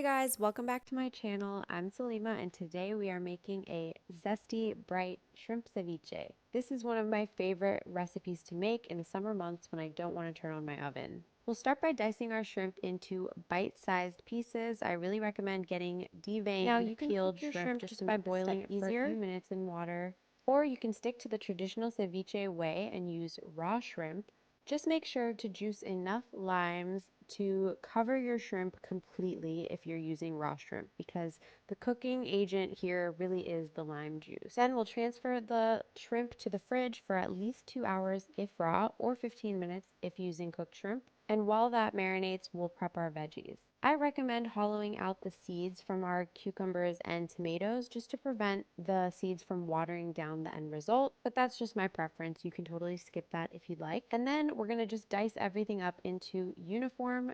guys, welcome back to my channel. I'm Salima and today we are making a zesty, bright shrimp ceviche. This is one of my favorite recipes to make in the summer months when I don't want to turn on my oven. We'll start by dicing our shrimp into bite-sized pieces. I really recommend getting deveined, now you can peeled cook your shrimp just by boiling it for a few minutes in water, or you can stick to the traditional ceviche way and use raw shrimp. Just make sure to juice enough limes to cover your shrimp completely if you're using raw shrimp, because the cooking agent here really is the lime juice. Then we'll transfer the shrimp to the fridge for at least 2 hours if raw, or 15 minutes if using cooked shrimp. And while that marinates, we'll prep our veggies. I recommend hollowing out the seeds from our cucumbers and tomatoes just to prevent the seeds from watering down the end result, but that's just my preference. You can totally skip that if you'd like. And then we're gonna just dice everything up into uniform,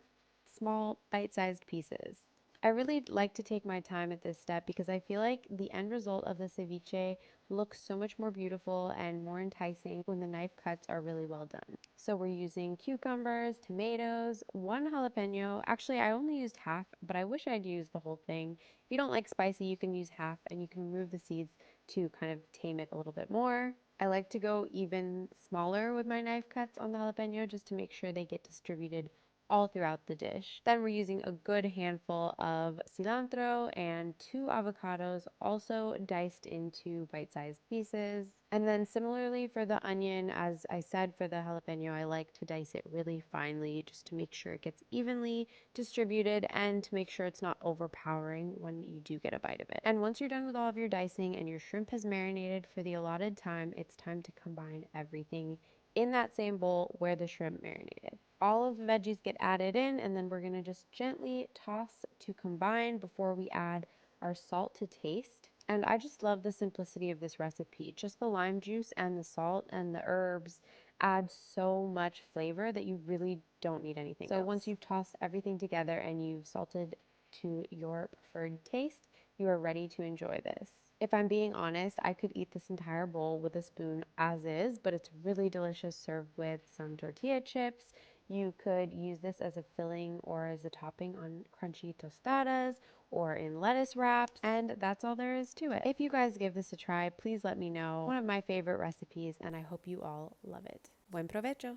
small, bite-sized pieces. I really like to take my time at this step because I feel like the end result of the ceviche looks so much more beautiful and more enticing when the knife cuts are really well done. So we're using cucumbers, tomatoes, one jalapeno. Actually, I only used half, but I wish I'd used the whole thing. If you don't like spicy, you can use half and you can remove the seeds to kind of tame it a little bit more. I like to go even smaller with my knife cuts on the jalapeno just to make sure they get distributed all throughout the dish. Then we're using a good handful of cilantro and 2 avocados, also diced into bite-sized pieces. And then similarly for the onion, as I said for the jalapeno, I like to dice it really finely just to make sure it gets evenly distributed and to make sure it's not overpowering when you do get a bite of it. And once you're done with all of your dicing and your shrimp has marinated for the allotted time, it's time to combine everything in that same bowl where the shrimp marinated. All of the veggies get added in, and then we're gonna just gently toss to combine before we add our salt to taste. And I just love the simplicity of this recipe. Just the lime juice and the salt and the herbs add so much flavor that you really don't need anything else. So once you've tossed everything together and you've salted to your preferred taste, you are ready to enjoy this. If I'm being honest, I could eat this entire bowl with a spoon as is, but it's really delicious served with some tortilla chips. You could use this as a filling or as a topping on crunchy tostadas or in lettuce wraps, and that's all there is to it. If you guys give this a try, please let me know. One of my favorite recipes, and I hope you all love it. Buen provecho!